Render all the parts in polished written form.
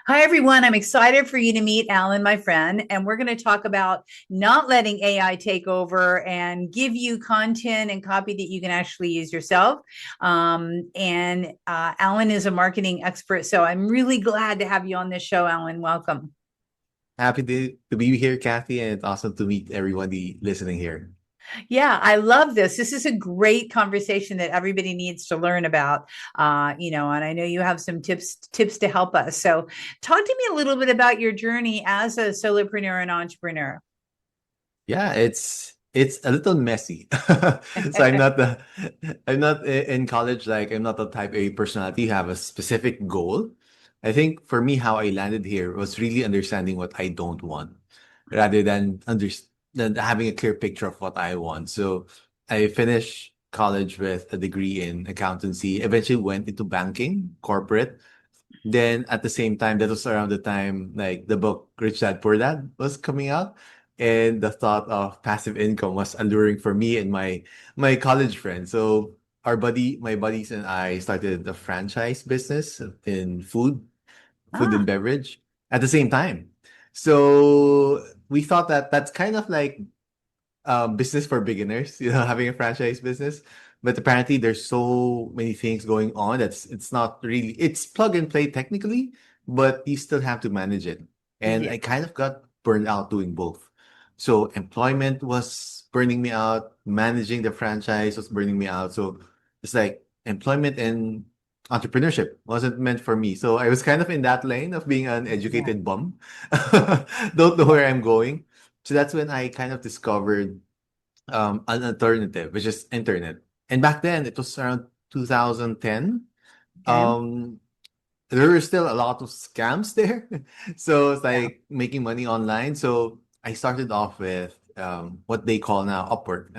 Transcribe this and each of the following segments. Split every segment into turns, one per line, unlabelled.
Hi, everyone. I'm excited for you to meet Allan, my friend. And we're going to talk about not letting AI take over and give you content and copy that you can actually use yourself. Allan is a marketing expert. So I'm really glad to have you on this show, Allan. Welcome.
Happy to be here, Kathy, and it's awesome to meet everybody listening here.
Yeah, I love this. This is a great conversation that everybody needs to learn about. And I know you have some tips to help us. So talk to me a little bit about your journey as a solopreneur and entrepreneur.
Yeah, it's a little messy. So I'm not in college, like I'm not the type A personality who have a specific goal. I think for me, how I landed here was really understanding what I don't want rather than having a clear picture of what I want. So I finished college with a degree in accountancy, eventually went into banking, corporate. Then at the same time, that was around the time like the book Rich Dad Poor Dad was coming out. And the thought of passive income was alluring for me and my college friends. So my buddies and I started a franchise business in food and
Ah,
beverage at the same time. So we thought that that's kind of like business for beginners, having a franchise business. But apparently there's so many things going on that's it's not really it's plug and play technically, but you still have to manage it. And
yeah.
I kind of got burned out doing both. So employment was burning me out, managing the franchise was burning me out. So it's like employment and entrepreneurship wasn't meant for me. So I was kind of in that lane of being an
Yeah.
educated bum. Don't know
Yeah.
where I'm going. So that's when I kind of discovered an alternative, which is internet. And back then, it was around 2010.
Okay.
Um, there were still a lot of scams there. So it's
Yeah.
like making money online. So I started off with what they call now Upwork.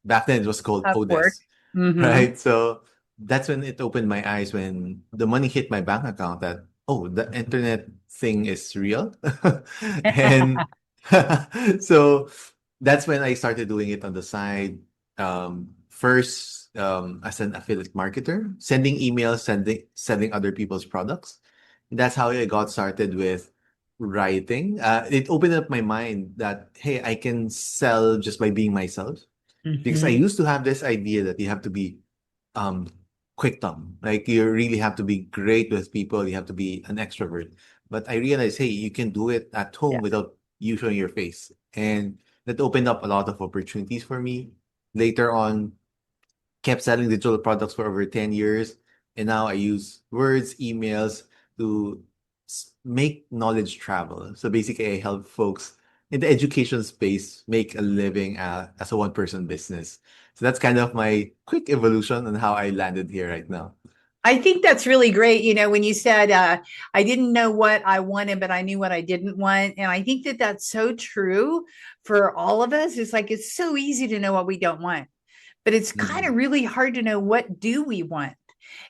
Back then, it was called
Upwork.
Odes,
Mm-hmm.
right? So that's when it opened my eyes when the money hit my bank account that, oh, the internet thing is real. And so that's when I started doing it on the side. First, as an affiliate marketer, sending emails, selling other people's products. That's how I got started with writing. It opened up my mind that, hey, I can sell just by being myself. Because I
Mm-hmm.
used to have this idea that you have to be um quick thumb. Like you really have to be great with people, you have to be an extrovert. But I realized, hey, you can do it at home
Yeah.
without you showing your face. And that opened up a lot of opportunities for me. Later on, kept selling digital products for over 10 years. And now I use words, emails to make knowledge travel. So basically, I help folks in the education space make a living as a one person business. So that's kind of my quick evolution on how I landed here right now.
I think that's really great. When you said, I didn't know what I wanted, but I knew what I didn't want. And I think that that's so true for all of us. It's like it's so easy to know what we don't want, but it's kind
Mhm.
of really hard to know what do we want.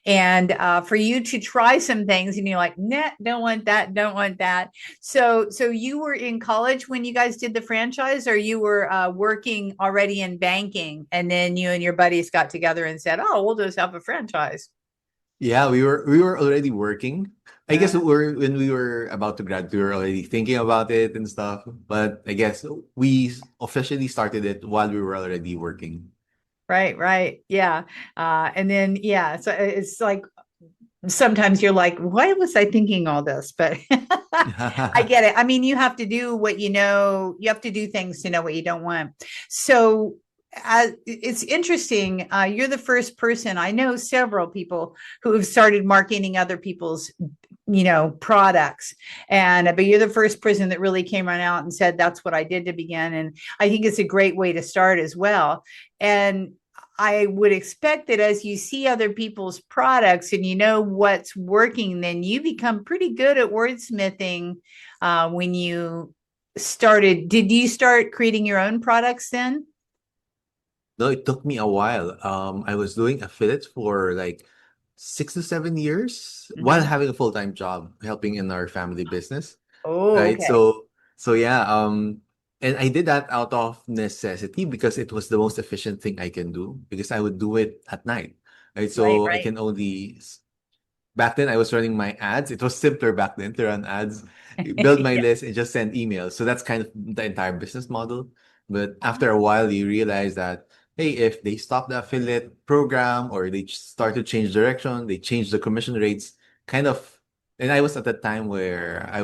And for you to try some things and you're like, nah, don't want that, don't want that. So you were in college when you guys did the franchise, or you were working already in banking, and then you and your buddies got together and said, oh, we'll just have a franchise.
Yeah, we were already working. I
Uh,
guess when we were about to grad, we were already thinking about it and stuff. But I guess we officially started it while we were already working.
right, right. Yeah. And then, yeah, so it's like sometimes you're like, why was I thinking all this? But I get it. I mean, you have to do what you know, you have to do things to know what you don't want. So, it's interesting. You're the first person. I know several people who have started marketing other people's, products, and but you're the first person that really came right out and said that's what I did to begin. And I think it's a great way to start as well. And I would expect that as you see other people's products and you know what's working, then you become pretty good at wordsmithing when you started. Did you start creating your own products then?
No, it took me a while. I was doing affiliates for like 6 to 7 years while
Mhm.
having a full-time job, helping in our family business.
Oh,
Right.
okay.
So yeah, and I did that out of necessity because it was the most efficient thing I can do because I would do it at night. Right.
Right,
So I
right.
can only back then I was running my ads. It was simpler back then to run ads, build my
Yeah.
list and just send emails. So that's kind of the entire business model. But after a
Ah.
while, you realize that, hey, if they stop the affiliate program or they start to change direction, they change the commission rates, kind of. And I was at the time where I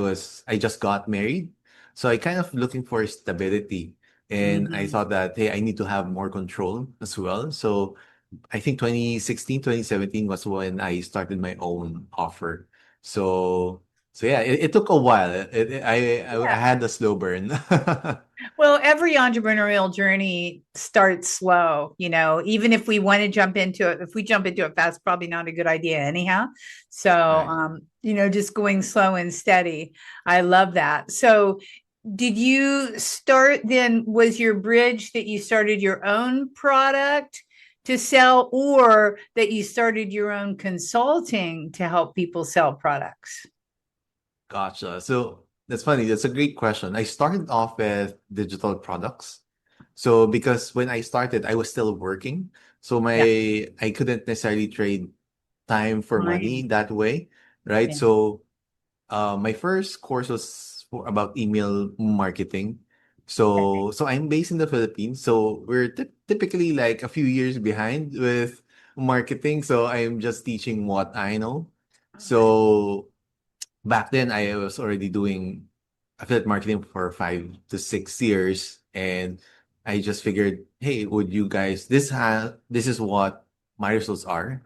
just got married. So I kind of looking for stability. And I
Mhm.
thought that, hey, I need to have more control as well. So I think 2016, 2017 was when I started my own offer. So, so yeah, it took a while. I had a slow burn.
Well, every entrepreneurial journey starts slow, even if we want to jump into it, if we jump into it fast, probably not a good idea anyhow. So,
Right.
just going slow and steady. I love that. So, did you start then? Was your bridge that you started your own product to sell, or that you started your own consulting to help people sell products?
Gotcha. So that's funny. That's a great question. I started off with digital products. So because when I started, I was still working. So
Yeah,
I couldn't necessarily trade time for money
fine.
that way, right?
Yeah.
So my first course was about email marketing. So I'm based in the Philippines. So we're typically like a few years behind with marketing. So I'm just teaching what I know. So back then I was already doing affiliate marketing for 5 to 6 years, and I just figured, hey, would you guys this is what my results are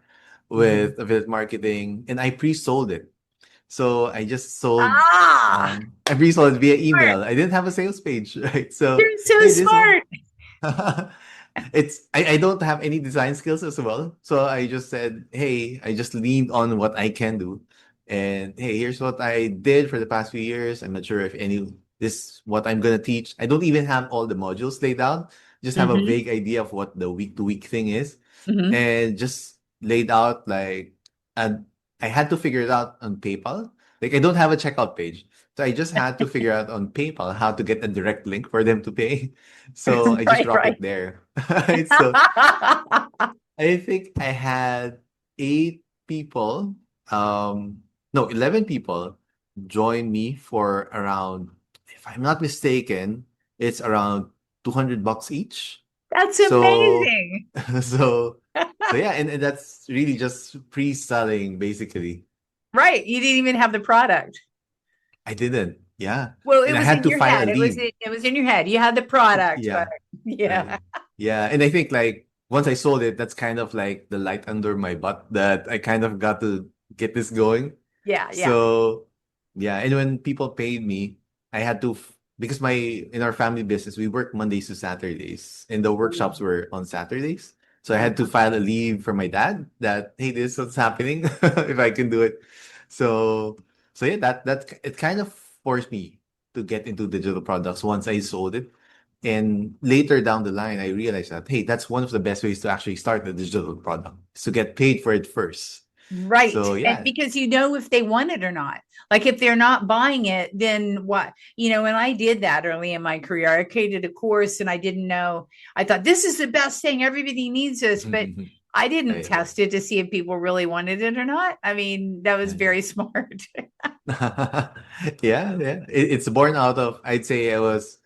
Mhm.
with affiliate marketing, and I pre-sold it. So
Ah,
I pre-sold it via
smart.
email. I didn't have a sales page, right? So
You're so
hey, this one.
smart.
I don't have any design skills as well. So I just said, hey, I just leaned on what I can do. And hey, here's what I did for the past few years. I'm not sure if any this what I'm gonna teach. I don't even have all the modules laid out. Just have a
Hmm.
vague idea of what the week to week thing is.
Hmm.
And just laid out like and I had to figure it out on PayPal. Like I don't have a checkout page. So I just had to figure out on PayPal how to get a direct link for them to pay. So I just
Right,
drop
right.
it there. Right? So I think I had 8 people, no, 11 people join me for around, if I'm not mistaken, it's around $200 each.
That's
So,
amazing.
so, so yeah, and that's really just pre-selling basically.
Right. You didn't even have the product.
I didn't, yeah.
Well, it
And I
was
had
in
to
your
file a
head. It was
leave.
it was in your head. You had the product, but
Yeah.
yeah.
Right. Yeah. And I think like once I sold it, that's kind of like the light under my butt that I kind of got to get this going.
Yeah, yeah.
So yeah. And when people paid me, I had to, because in our family business, we work Mondays to Saturdays and the workshops
Ooh.
were on Saturdays. So I had to
Uh-huh.
file a leave for my dad that, hey, this is what's happening if I can do it. So, so yeah, it kind of forced me to get into digital products once I sold it. And later down the line, I realized that, hey, that's one of the best ways to actually start a digital product, is to get paid for it first.
Right.
So
And
yeah.
because you know if they want it or not. Like if they're not buying it, then what? And I did that early in my career. I created a course and I didn't know. I thought this is the best thing. Everybody needs this, but I didn't
Right.
test it to see if people really wanted it or not. I mean, that was
Right.
very smart.
Yeah, yeah. It's born out of, I'd say I was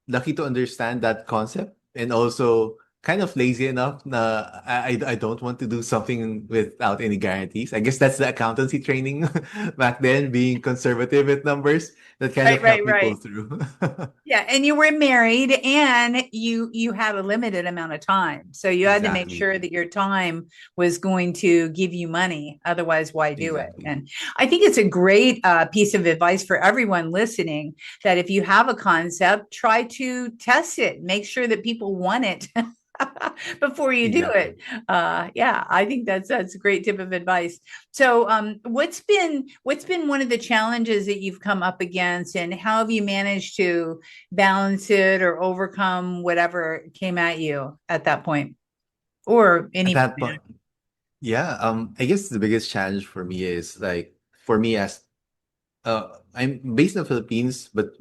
lucky to understand that concept and also kind of lazy enough na I don't want to do something without any guarantees. I guess that's the accountancy training back then, being conservative with numbers that kind
Right,
of
right,
helped me pull
right.
through.
Yeah, and you were married and you had a limited amount of time. So you had to make
Exactly.
sure that your time was going to give you money. Otherwise, why do it?
Exactly.
And I think it's a great piece of advice for everyone listening that if you have a concept, try to test it. Make sure that people want it before you do it.
Exactly.
Yeah, I think that's a great tip of advice. So, what's been one of the challenges that you've come up against, and how have you managed to balance it or overcome whatever came at you at that point, or
At
any
that
point?
point, yeah, I guess the biggest challenge for me is like for me as I'm based in the Philippines, but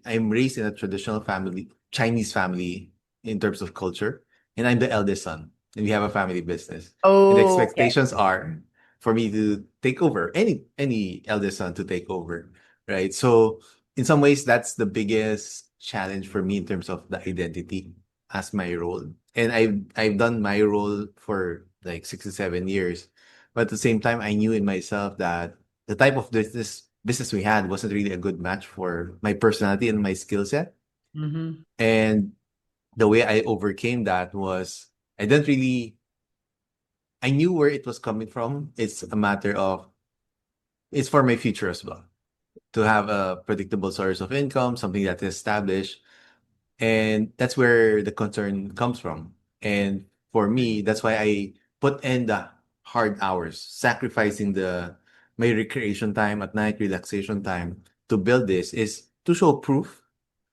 I'm raised in a traditional family, Chinese family in terms of culture, and I'm the eldest son, and we have a family business. And the
Oh, okay.
expectations are for me to take over, any eldest son to take over, right? So in some ways, that's the biggest challenge for me in terms of the identity as my role. And I've done my role for like 6 to 7 years, but at the same time, I knew in myself that the type of business we had wasn't really a good match for my personality and my skill set.
Mm-hmm.
And the way I overcame that was I didn't really I knew where it was coming from. It's a matter of it's for my future as well to have a predictable source of income, something that is established. And that's where the concern comes from. And for me, that's why I put in the hard hours, sacrificing the my recreation time at night, relaxation time to build this is to show proof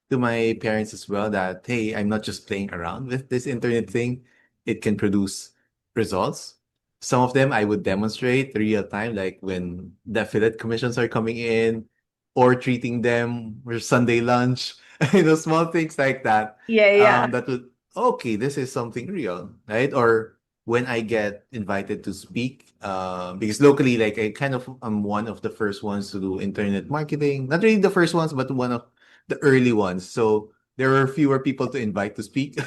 to my parents as well that hey, I'm not just playing around with this internet thing. It can produce results. Some of them I would demonstrate real time, like when the affiliate commissions are coming in, or treating them with Sunday lunch, small things like that.
Yeah, yeah.
That would okay, this is something real, right? Or when I get invited to speak, because locally, like I kind of am one of the first ones to do internet marketing. Not really the first ones, but one of the early ones. So there were fewer people to invite to speak.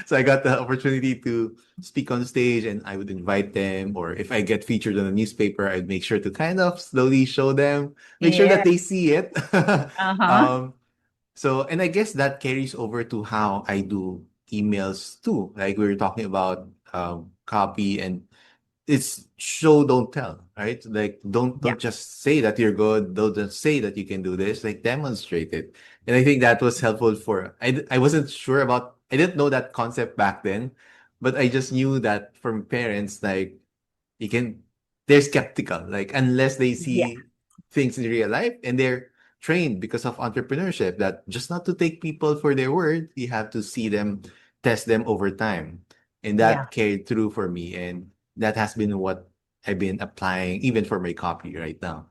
So I got the opportunity to speak on stage and I would invite them. Or if I get featured in a newspaper, I'd make sure to kind of slowly show them, make sure
Yeah.
that they see it.
Uh-huh.
um, so, and I guess that carries over to how I do emails too. Like we were talking about copy and it's show don't tell, right? Like
Yeah.
don't just say that you're good, don't just say that you can do this, like demonstrate it. And I think that was helpful for I wasn't sure about I didn't know that concept back then, but I just knew that from parents like you can they're skeptical like unless they
Yeah.
see things in real life and they're trained because of entrepreneurship that just not to take people for their word, you have to see them, test them over time. And
Yeah.
that carried through for me and that has been what I've been applying even for my copy right now.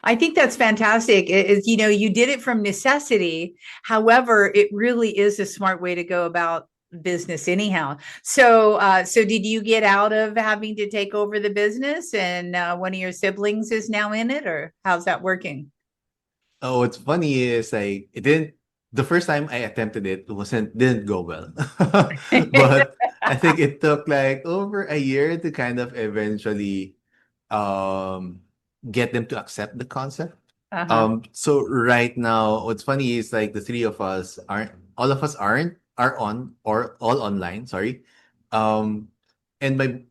I think that's fantastic. You did it from necessity. However, it really is a smart way to go about business anyhow. So did you get out of having to take over the business and one of your siblings is now in it, or how's that working?
Oh, what's funny is like it didn't the first time I attempted it wasn't didn't go well. But I think it took like over a year to kind of eventually um get them to accept the concept.
Uh-huh.
So right now what's funny is like the three of us aren't all of us aren't are on or all online, sorry. Um and my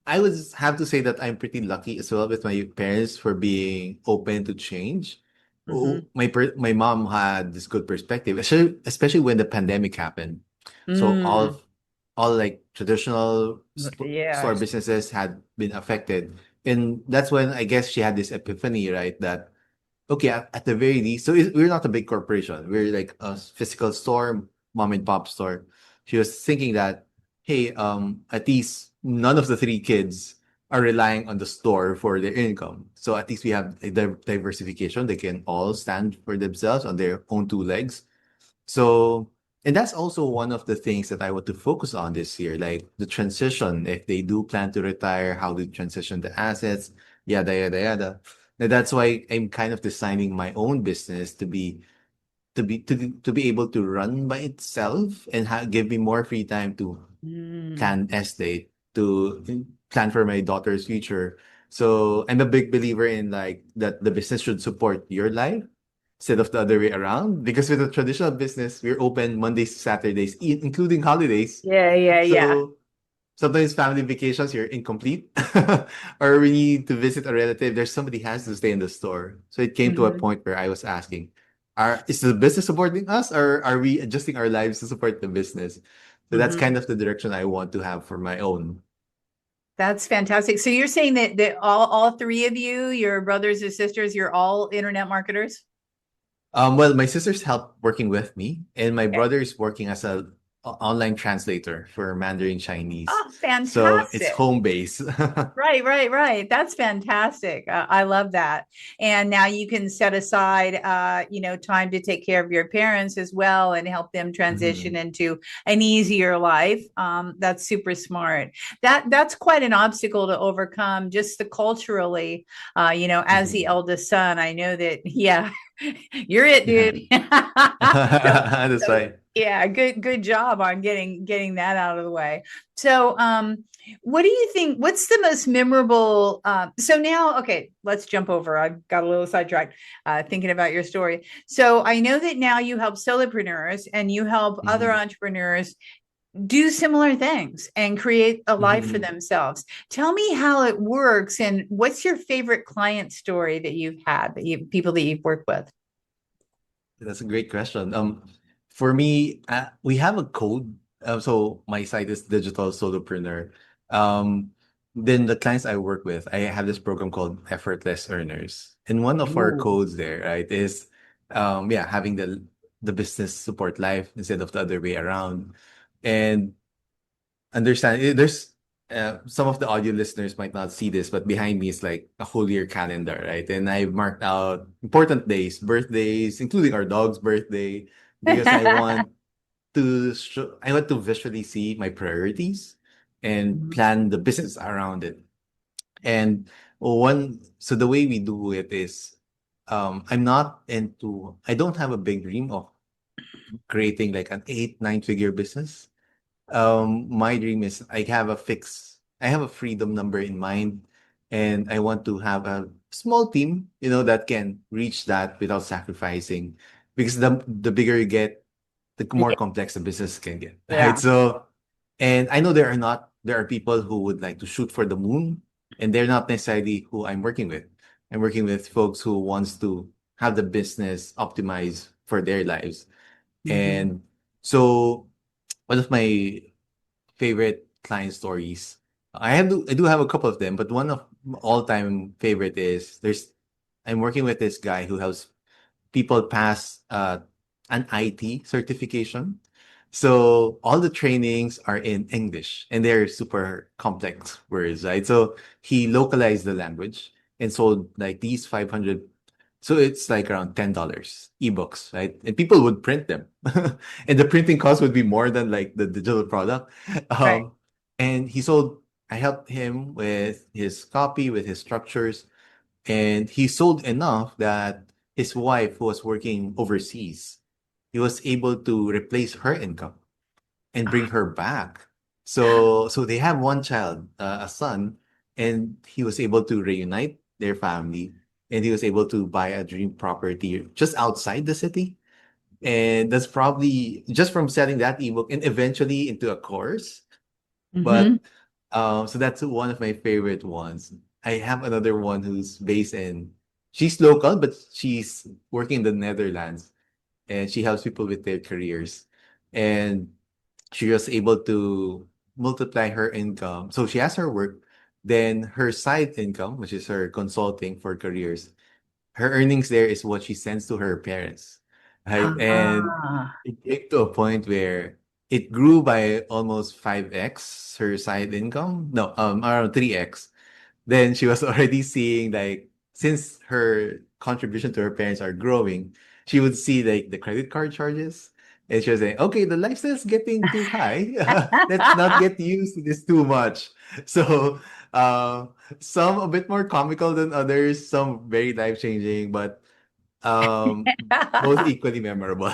I would have to say that I'm pretty lucky as well with my parents for being open to change.
Mm-hmm.
My mom had this good perspective, especially when the pandemic happened. So
Mm,
all like traditional store
yes.
businesses had been affected, and that's when I guess she had this epiphany, right? That okay, at the very least, so we're not a big corporation. We're like a physical store, mom and pop store. She was thinking that, hey, at least none of the three kids are relying on the store for their income. So at least we have a diversification. They can all stand for themselves on their own two legs. So, and that's also one of the things that I want to focus on this year, like the transition. If they do plan to retire, how to transition the assets, yada yada yada. And that's why I'm kind of designing my own business to be able to run by itself and give me more free time to
Mm,
plan estate, to plan for my daughter's future. So I'm a big believer in like that the business should support your life instead of the other way around. Because with a traditional business, we're open Mondays to Saturdays, including holidays.
yeah, yeah, yeah.
So sometimes family vacations, you're incomplete. Or we need to visit a relative, there's somebody has to stay in the store. So it came to a
Mm-hmm.
point where I was asking, is the business supporting us or are we adjusting our lives to support the business? So that's
Mm-hmm.
kind of the direction I want to have for my own.
That's fantastic. So you're saying that all three of you, your brothers and sisters, you're all internet marketers?
Well, my sister's help working with me, and my
Okay.
brother is working as a online translator for Mandarin Chinese.
Oh,
So it's
fantastic.
home base.
Right, right, right. That's fantastic. I love that. And now you can set aside, time to take care of your parents as well and help them transition
Mhm,
into an easier life. That's super smart. That's quite an obstacle to overcome, just the culturally. As the
mhm.
eldest son, I know that. Yeah, you're it,
Yeah.
dude. so,
That's
so
right.
yeah, good job on getting that out of the way. So, what do you think? What's the most memorable? So now, okay, let's jump over. I've got a little sidetracked thinking about your story. So I know that now you help solopreneurs and you help other
Mhm,
entrepreneurs do similar things and create a life for
mhm.
themselves. Tell me how it works and what's your favorite client story that you've had that you people that you've worked with?
That's a great question. For me, we have a code. So my site is Digital Solopreneur. Um, then the clients I work with, I have this program called Effortless Earners, and one of our
Ooh.
codes there, right, is yeah, having the business support life instead of the other way around, and understand there's some of the audio listeners might not see this, but behind me is like a whole year calendar, right? And I've marked out important days, birthdays, including our dog's birthday, because I want to visually see my priorities and plan the business around it. And so the way we do it is, I don't have a big dream of creating like an 8, 9 figure business. My dream is I have a freedom number in mind, and I want to have a small team, that can reach that without sacrificing. Because the bigger you get, the more
Yeah,
complex the business can get, right?
yeah.
So, and I know there are people who would like to shoot for the moon, and they're not necessarily who I'm working with. I'm working with folks who wants to have the business optimized for their lives.
Mhm.
And so one of my favorite client stories. I do have a couple of them, but one of my all-time favorite is I'm working with this guy who helps people pass an IT certification. So all the trainings are in English and they're super complex words, right? So he localized the language and sold like these 500. So it's like around $10 ebooks, right? And people would print them. And the printing cost would be more than like the digital product.
Right.
Um, and I helped him with his copy, with his structures, and he sold enough that his wife, who was working overseas, he was able to replace her income and bring her back. So they have one child, a son, and he was able to reunite their family, and he was able to buy a dream property just outside the city. And that's probably just from selling that ebook and eventually into a course.
Hmm.
But so that's one of my favorite ones. I have another one she's local, but she's working in the Netherlands, and she helps people with their careers. And she was able to multiply her income. So she has her work, then her side income, which is her consulting for careers. Her earnings there is what she sends to her parents, right? And
Ah.
it came to a point where it grew by almost 5x her side income. No, around 3x. Then she was already seeing like since her contribution to her parents are growing, she would see like the credit card charges. And she was saying, okay, the lifestyle's getting too high. Let's not get used to this too much. So uh, some a bit more comical than others, some very life-changing, but both equally memorable.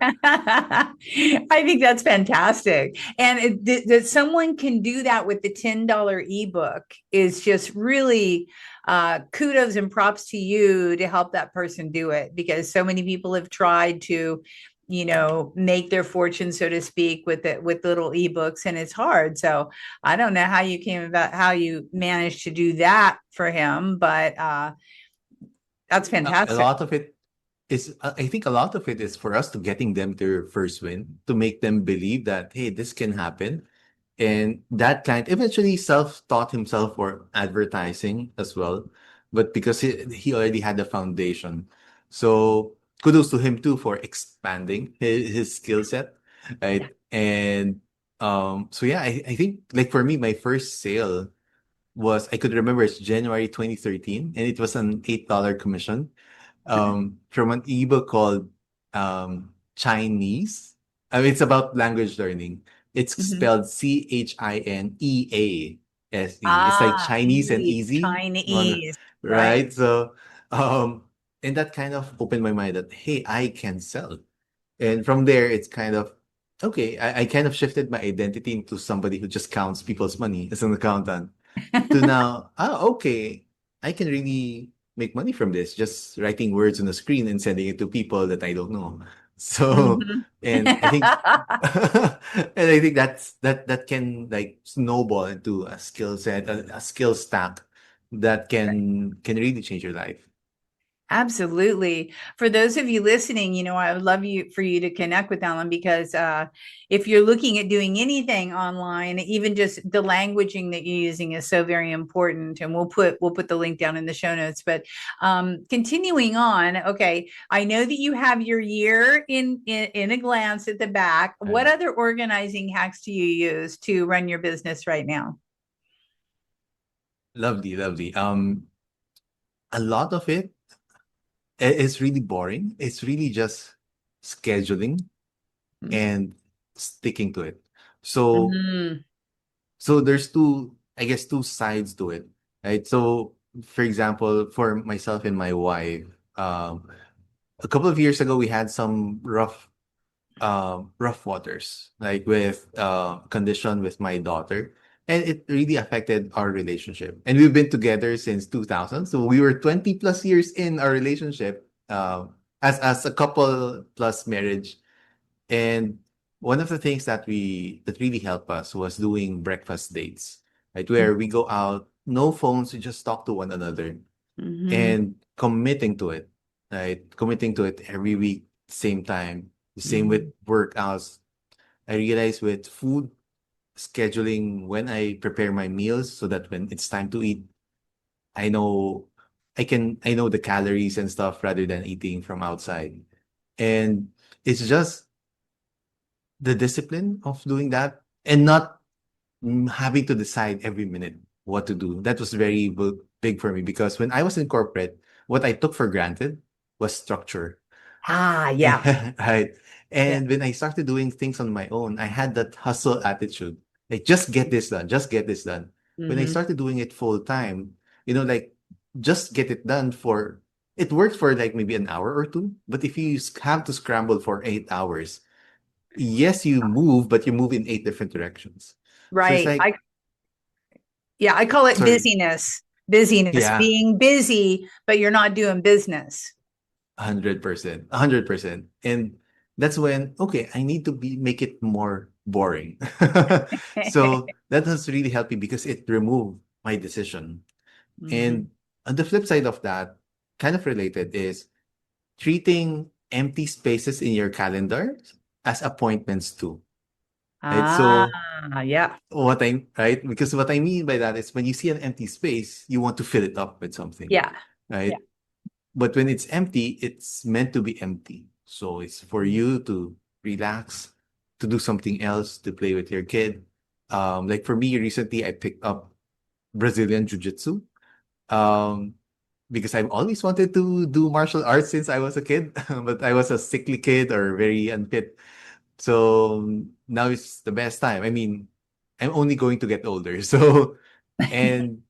I think that's fantastic. And that someone can do that with the $10 ebook is just really kudos and props to you to help that person do it because so many people have tried to, make their fortune, so to speak, with little ebooks, and it's hard. So I don't know how you managed to do that for him, but that's
A
fantastic.
lot of it I think a lot of it is for us to getting them their first win, to make them believe that, hey, this can happen. And that client eventually self-taught himself for advertising as well. But because he already had the foundation. So kudos to him too for expanding his skill set. Right. And so yeah, I think like for me, my first sale was, I could remember, it's January 2013, and it was an $8 commission from an ebook called Chinese. I mean, it's about language learning. It's
Mhm.
spelled Chinease. It's like
Ah,
Chinese and
ease,
easy,
Chinese, right?
right? So, and that kind of opened my mind that, hey, I can sell. And from there, it's kind of, okay, I kind of shifted my identity into somebody who just counts people's money as an accountant to now, okay, I can really make money from this, just writing words on the screen and sending it to people that I don't know. So,
Mhm.
and I think, and I think that can like snowball into a skill set, a skill stack that can really change your life.
Absolutely. For those of you listening, I would love for you to connect with Alan because if you're looking at doing anything online, even just the languaging that you're using is so very important. And we'll put the link down in the show notes. But continuing on, okay, I know that you have your year in a glance at the back. What
Right.
other organizing hacks do you use to run your business right now?
Lovely, lovely. A lot of it is really boring. It's really just scheduling and sticking to it. So
Mhm.
so there's two, I guess, two sides to it, right? So for example, for myself and my wife, a couple of years ago we had some rough waters, like with condition with my daughter, and it really affected our relationship. And we've been together since 2000, so we were 20 plus years in our relationship, as a couple plus marriage. And one of the things that really helped us was doing breakfast dates, right? Where we go out, no phones, we just talk to one another
Mhm.
and committing to it, right? Committing to it every week, same time. The same with
Mhm.
workouts. I realize with food, scheduling when I prepare my meals so that when it's time to eat, I know I know the calories and stuff rather than eating from outside. And it's just the discipline of doing that and not having to decide every minute what to do. That was very big for me because when I was in corporate, what I took for granted was structure.
Ah, yeah.
Right.
Yeah.
And when I started doing things on my own, I had that hustle attitude. Like, just get this done, just get this done. When I
Mhm.
started doing it full time, like, just get it done it worked for like maybe an hour or two. But if you have to scramble for 8 hours, yes, you move, but you move in eight different directions. So it's
Right.
like,
I call it
sorry,
busyness. Busyness,
yeah,
being busy, but you're not doing business.
100%, 100%. And that's when, okay, I need to make it more boring. So that has really helped me because it removed my decision.
Mhm.
And on the flip side of that, kind of related, is treating empty spaces in your calendar as appointments too. Right?
Ah,
So
yeah.
right? Because what I mean by that is when you see an empty space, you want to fill it up with something,
Yeah. Yeah.
right? But when it's empty, it's meant to be empty. So it's for you to relax, to do something else, to play with your kid. Like for me, recently I picked up Brazilian jiu-jitsu. Um, because I've always wanted to do martial arts since I was a kid, but I was a sickly kid or very unfit. So now is the best time. I mean, I'm only going to get older. So, and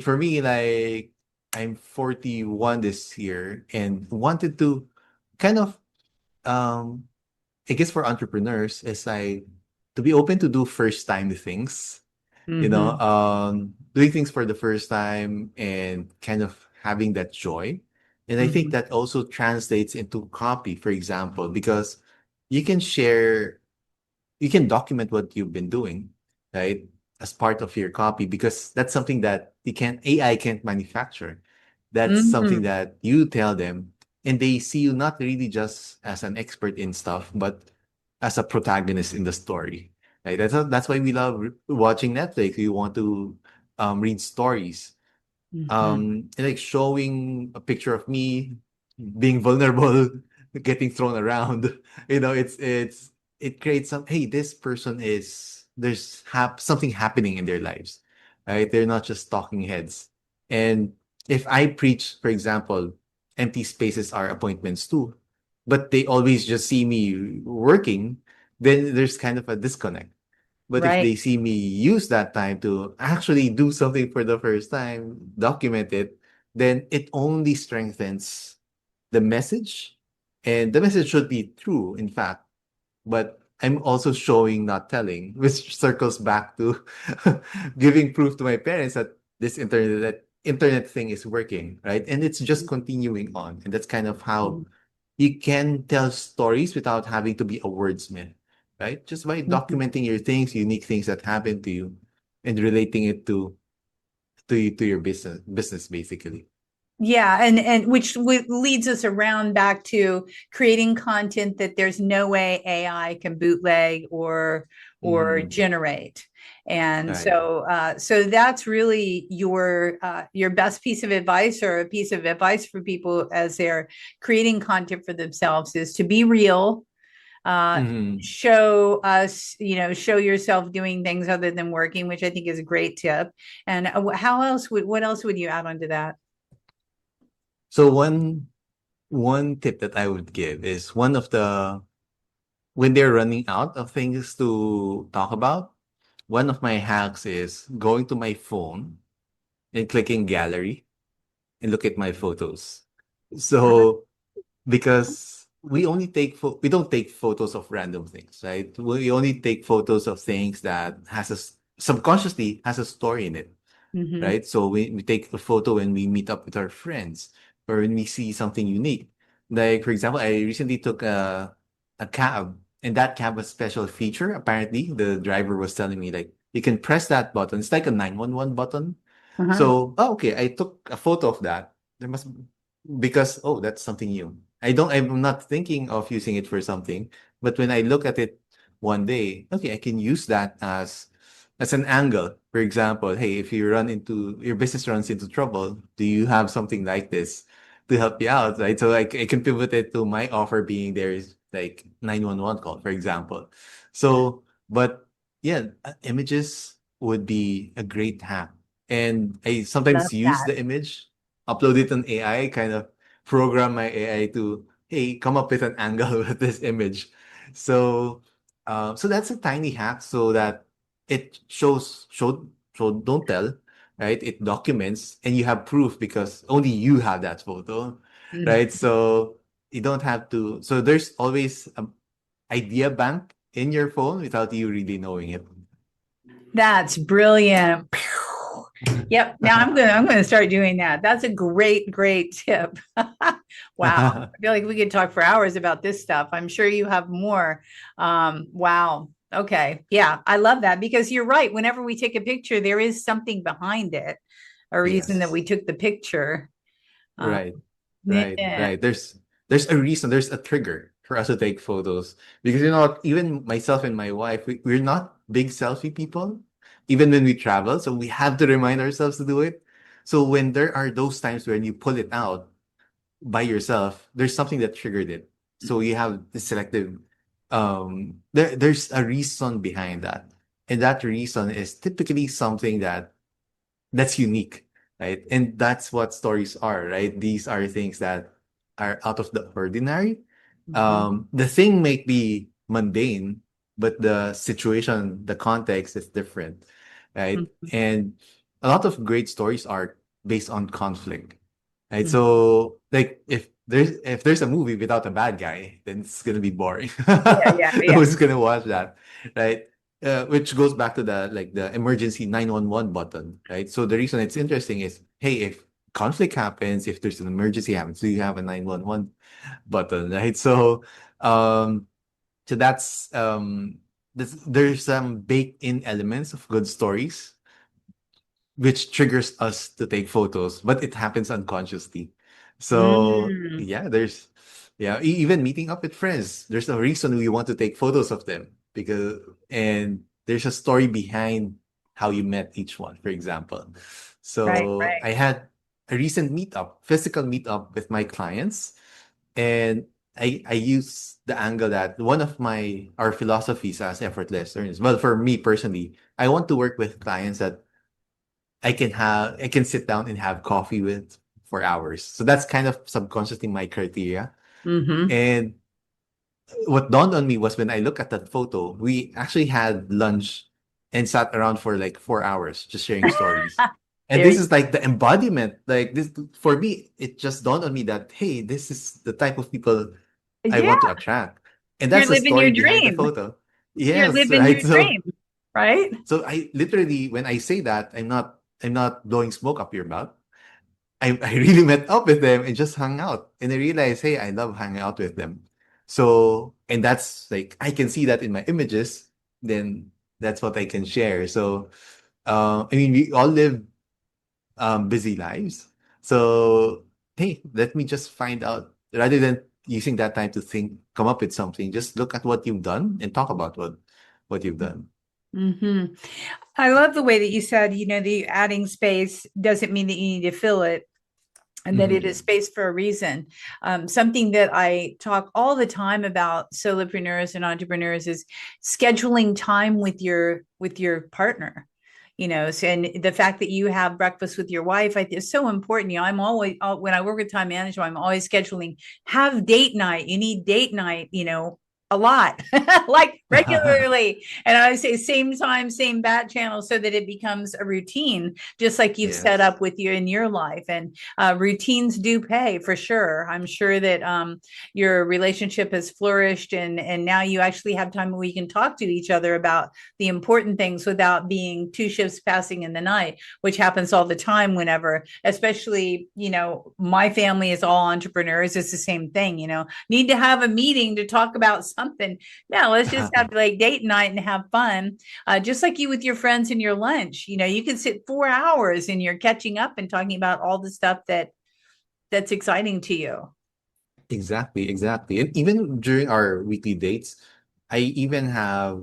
for me, like, I'm 41 this year and wanted to kind of, um, I guess for entrepreneurs, is like to be open to do first time things,
Hmm.
doing things for the first time and kind of having that joy. And I think
Hmm.
that also translates into copy, for example, because you can share you can document what you've been doing, right? As part of your copy, because that's something that AI can't manufacture. That's something
Hmm.
that you tell them, and they see you not really just as an expert in stuff, but as a protagonist in the story. Right? That's why we love watching Netflix. We want to read stories,
Hmm.
and like showing a picture of me being vulnerable, getting thrown around. It's it creates some, hey, this person is, there's something happening in their lives, right? They're not just talking heads. And if I preach, for example, empty spaces are appointments too, but they always just see me working, then there's kind of a disconnect. But if they
Right.
see me use that time to actually do something for the first time, document it, then it only strengthens the message. And the message should be true, in fact, but I'm also showing, not telling, which circles back to giving proof to my parents that this internet thing is working, right? And it's just continuing on. And that's kind of how you can tell stories without having to be a wordsmith, right? Just by
Mhm.
documenting your things, unique things that happen to you, and relating it to your business basically.
Yeah, and which leads us around back to creating content that there's no way AI can bootleg or
Mm,
generate. And
right.
so that's really your best piece of advice, or a piece of advice for people as they're creating content for themselves, is to be real,
Mm-hmm.
show us, show yourself doing things other than working, which I think is a great tip. And what else would you add onto that?
So one tip that I would give is when they're running out of things to talk about, one of my hacks is going to my phone and clicking gallery and look at my photos.
Uh-huh.
So because we don't take photos of random things, right? We only take photos of things that subconsciously has a story in it,
Mhm.
right? So we take a photo when we meet up with our friends or when we see something unique. Like, for example, I recently took a cab, and that cab has a special feature. Apparently, the driver was telling me, like, you can press that button. It's like a 911 button.
Uh-huh.
So, okay, I took a photo of that. There must because, oh, that's something new. I'm not thinking of using it for something, but when I look at it one day, okay, I can use that as an angle. For example, hey, if your business runs into trouble, do you have something like this to help you out, right? So I can pivot it to my offer being there is like 911 call, for example. So, but yeah, images would be a great hack. And I
Love
sometimes use
that.
the image, upload it on AI, kind of program my AI to, hey, come up with an angle with this image. So, so that's a tiny hack so that it show don't tell, right? It documents and you have proof because only you have that photo,
Mm.
right? So you don't have to. So there's always an idea bank in your phone without you really knowing it.
That's brilliant. Pew. Yep. Now I'm gonna start doing that. That's a great tip. Wow. I feel like we could talk for hours about this stuff. I'm sure you have more. Wow. Okay. Yeah, I love that, because you're right. Whenever we take a picture, there is something behind it, a reason that
Yes.
we took the picture. Um,
Right. Right.
yeah.
Right. There's a reason, there's a trigger for us to take photos. Because you know what, even myself and my wife, we're not big selfie people, even when we travel. So we have to remind ourselves to do it. So when there are those times when you pull it out by yourself, there's something that triggered it. So you have the selective there's a reason behind that. And that reason is typically something that's unique, right? And that's what stories are, right? These are things that are out of the ordinary.
Mhm.
The thing might be mundane, but the situation, the context is different, right?
Mhm.
And a lot of great stories are based on conflict, right?
Mhm.
So, like, if there's a movie without a bad guy, then it's gonna be boring.
Yeah, yeah,
No
yeah.
one's gonna watch that, right? Which goes back to the emergency 911 button, right? So the reason it's interesting is, hey, if conflict happens, if there's an emergency happens, so you have a 911 button, right? Um, so there's some baked in elements of good stories which triggers us to take photos, but it happens unconsciously. So
Mm.
yeah, even meeting up with friends, there's a reason we want to take photos of them and there's a story behind how you met each one, for example.
Right,
So
right.
I had a recent physical meetup with my clients, and I use the angle that one of our philosophies as effortless learners. Well, for me personally, I want to work with clients that I can sit down and have coffee with for hours. So that's kind of subconsciously my criteria.
Mm-hmm.
And what dawned on me was when I look at that photo, we actually had lunch and sat around for like 4 hours just sharing stories. And
There,
this is like the embodiment. Like this for me, it just dawned on me that hey, this is the type of people I
yeah,
want to attract. And
you're
that's the
living
story
your
behind the
dream.
photo.
You're
Yes,
living
right.
your dream, right?
So I literally when I say that, I'm not blowing smoke up your butt. I really met up with them and just hung out. And I realized, hey, I love hanging out with them. So, and that's like, I can see that in my images, then that's what I can share. So, I mean, we all live busy lives. So, hey, let me just find out rather than using that time to think, come up with something, just look at what you've done and talk about what you've done.
Hmm. I love the way that you said, the adding space doesn't mean that you need to fill it, and that it is
Mhm.
space for a reason. Something that I talk all the time about solopreneurs and entrepreneurs is scheduling time with your partner. And the fact that you have breakfast with your wife is so important. I'm always when I work with time management, I'm always scheduling have date night. You need date night. A lot, like regularly. And I say same time, same bat channel, so that it becomes a routine, just like you've set
Yes.
up with you in your life. And routines do pay for sure. I'm sure that your relationship has flourished, and now you actually have time where you can talk to each other about the important things without being two shifts passing in the night, which happens all the time whenever, especially, my family is all entrepreneurs. It's the same thing, need to have a meeting to talk about something. No, let's just have like date night and have fun. Just like you with your friends in your lunch, you can sit 4 hours and you're catching up and talking about all the stuff that's exciting to you.
Exactly, exactly. And even during our weekly dates, I even have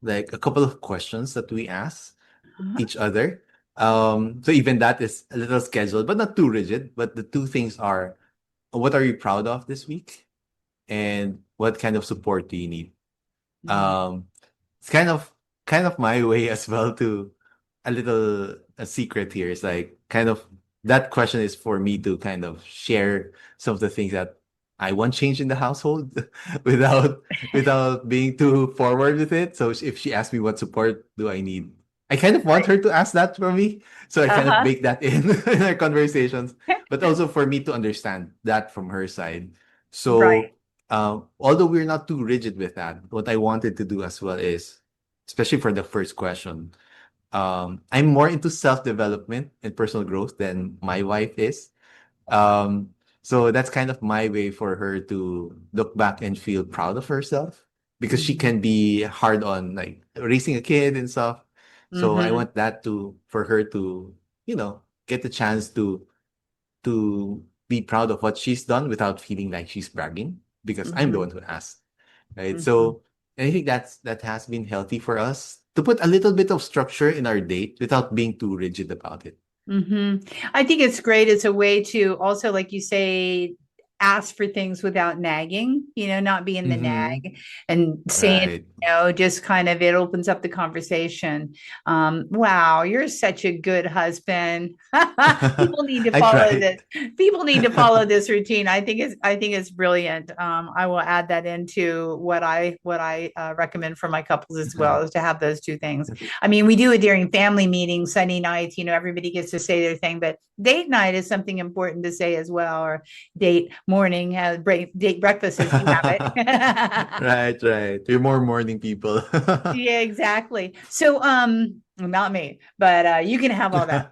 like a couple of questions that we ask
Uh-huh.
each other. So even that is a little scheduled, but not too rigid. But the two things are, what are you proud of this week? And what kind of support do you need?
Mm-hmm.
Um, it's kind of my way as well to a secret here. It's like kind of that question is for me to kind of share some of the things that I want change in the household without without being too forward with it. So if she asks me what support do I need, I kind of want
Right.
her to ask that from me. So I kind of
Uh-huh.
bake that in in our conversations, but also for me to understand that from her side.
Right.
So although we're not too rigid with that, what I wanted to do as well is, especially for the first question, I'm more into self-development and personal growth than my wife is. Um, so that's kind of my way for her to look back and feel proud of herself because she
Mm-hmm.
can be hard on like raising a kid and stuff. So I
Mm-hmm.
want that to for her to, get the chance to be proud of what she's done without feeling like she's bragging because I'm the
Mm-hmm.
one who asked, right?
Mm-hmm.
So and I think that has been healthy for us to put a little bit of structure in our date without being too rigid about it.
Hmm. I think it's great. It's a way to also, like you say, ask for things without nagging, not being the
Mm-hmm.
nag and saying,
Right.
just kind of it opens up the conversation. Wow, you're such a good husband. People need to
I
follow
tried.
this. People need to follow this routine. I think it's brilliant. I will add that into what I recommend for my couples as well, is to have those two things. I mean, we do it during family meetings, Sunday nights, everybody gets to say their thing, but date night is something important to say as well, or date morning, date breakfast as you have it.
Right, right. We're more morning people.
Yeah, exactly. So, not me, but you can have all that.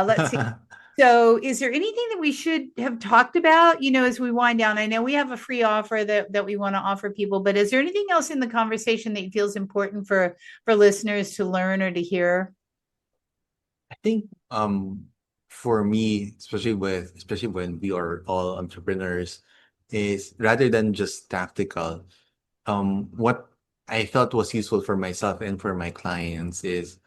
Let's see. So, is there anything that we should have talked about, as we wind down? I know we have a free offer that we want to offer people, but is there anything else in the conversation that feels important for listeners to learn or to hear?
I think for me, especially when we are all entrepreneurs, is rather than just tactical, what I felt was useful for myself and for my clients is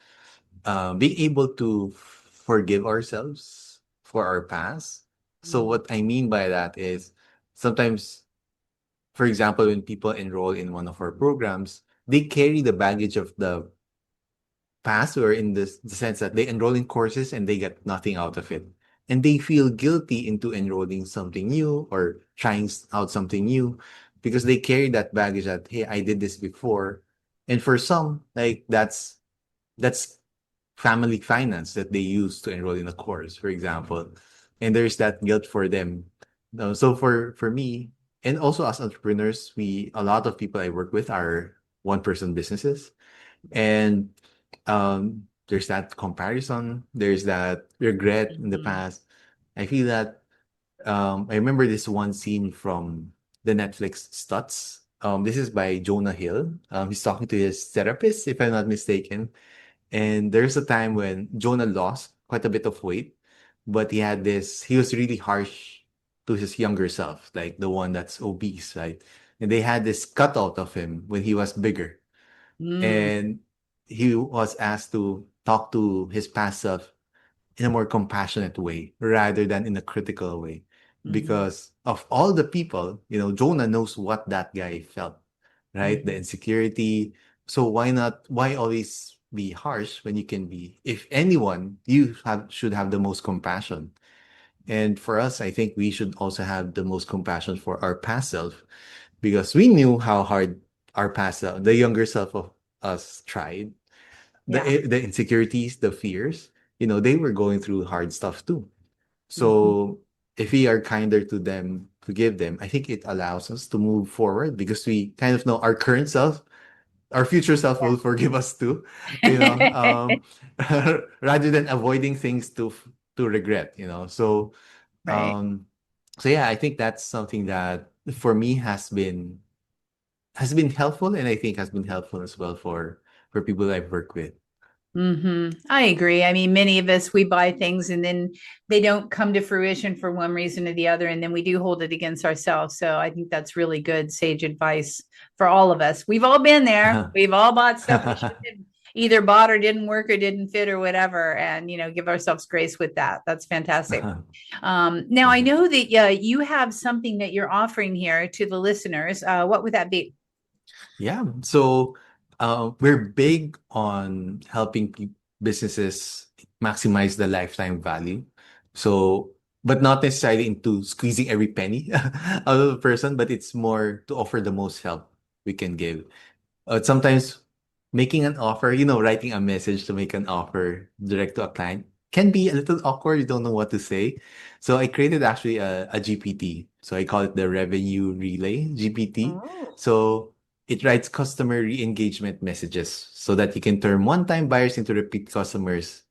being able to forgive ourselves for our past. So
Mm-hmm.
what I mean by that is sometimes. for example, when people enroll in one of our programs, they carry the baggage of the past, or in the sense that they enroll in courses and they get nothing out of it. And they feel guilty into enrolling something new or trying out something new because they carry that baggage that, hey, I did this before. And for some, like that's family finance that they use to enroll in a course, for example. And there's that guilt for them. So for me, and also as entrepreneurs, we a lot of people I work with are one person businesses. And there's that comparison, there's that regret in the
Mhm.
past. I feel that I remember this one scene from the Netflix Stutz. This is by Jonah Hill. He's talking to his therapist, if I'm not mistaken. And there's a time when Jonah lost quite a bit of weight, but he was really harsh to his younger self, like the one that's obese, right? And they had this cutout of him when he was bigger.
Mm,
And he was asked to talk to his past self in a more compassionate way rather than in a critical way.
mhm,
Because of all the people, Jonah knows what that guy felt, right? The
mhm.
insecurity. So why always be harsh when you can be, if anyone, should have the most compassion. And for us, I think we should also have the most compassion for our past self because we knew how hard our past self, the younger self of us tried,
Yeah.
the insecurities, the fears, they were going through hard stuff too.
Mhm.
So if we are kinder to them, to give them, I think it allows us to move forward because we kind of know our current self, our future self will forgive us too, you know, rather than avoiding things to regret,
Right.
um, so yeah, I think that's something that for me has been helpful, and I think has been helpful as well for people I've worked with.
I agree. I mean, many of us, we buy things and then they don't come to fruition for one reason or the other. And then we do hold it against ourselves. So I think that's really good, sage advice for all of us. We've all been there. We've all bought stuff we should have either bought or didn't work or didn't fit or whatever. And, give ourselves grace with that. That's fantastic. Now, I
Mhm.
know that you have something that you're offering here to the listeners. What would that be?
Yeah. So we're big on helping businesses maximize the lifetime value. So, but not necessarily into squeezing every penny out of the person, but it's more to offer the most help we can give. Sometimes making an offer, writing a message to make an offer direct to a client can be a little awkward. You don't know what to say. So I created actually a GPT. So I call it the Revenue Relay GPT.
Oh,
So it writes customer re-engagement messages so that you can turn one-time buyers into repeat customers,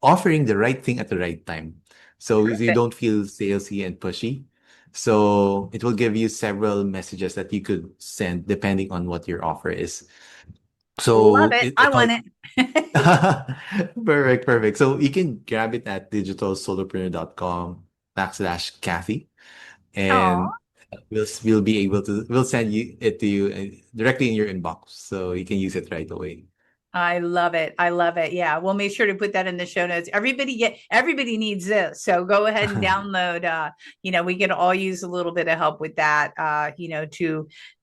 offering the right thing at the right time. So you
perfect.
don't feel salesy and pushy. So it will give you several messages that you could send depending on what your offer is.
Love
So
it.
it
I
all
want it.
perfect, perfect. So you can grab it at digitalsolopreneur.com/Kathy,
Oh,
and we'll send it to you directly in your inbox, so you can use it right away.
I love it. I love it. Yeah. We'll make sure to put that in the show notes. Everybody needs this. So go ahead and download we can all use a little bit of help with that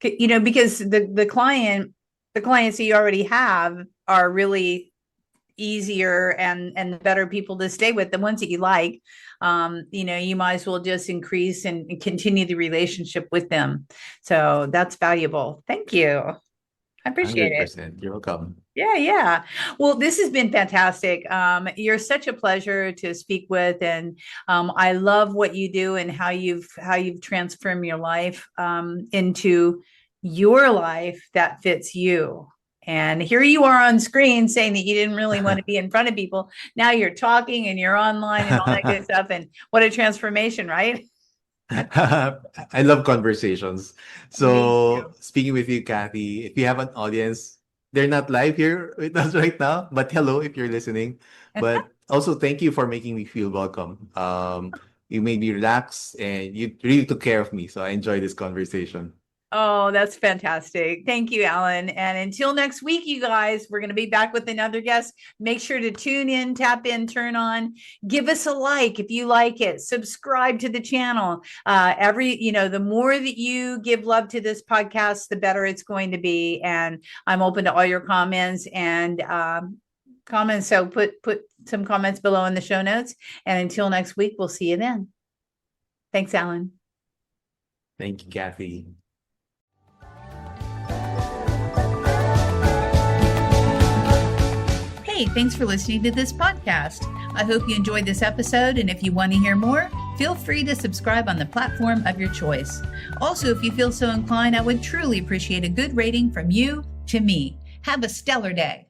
because the clients that you already have are really easier and the better people to stay with, the ones that you like. You might as well just increase and continue the relationship with them. So that's valuable. Thank you. I appreciate it.
100%. You're welcome.
Yeah, yeah. Well, this has been fantastic. You're such a pleasure to speak with, and I love what you do and how you've transformed your life into your life that fits you. And here you are on screen saying that you didn't really want to be in front of people. Now you're talking and you're online and all that good stuff. And what a transformation, right?
I love conversations.
Me
So, speaking with you, Kathy, if you have an audience, they're not live here with us right now, but hello if you're listening.
too.
But also, thank you for making me feel welcome. You made me relax and you really took care of me. So, I enjoyed this conversation.
Oh, that's fantastic. Thank you, Allan. And until next week, you guys, we're going to be back with another guest. Make sure to tune in, tap in, turn on, give us a like if you like it, subscribe to the channel. The more that you give love to this podcast, the better it's going to be. And I'm open to all your comments and comments. So put some comments below in the show notes. And until next week, we'll see you then. Thanks, Allan.
Thank you, Kathi.
Hey, thanks for listening to this podcast. I hope you enjoyed this episode, and if you want to hear more, feel free to subscribe on the platform of your choice. Also, if you feel so inclined, I would truly appreciate a good rating from you to me. Have a stellar day.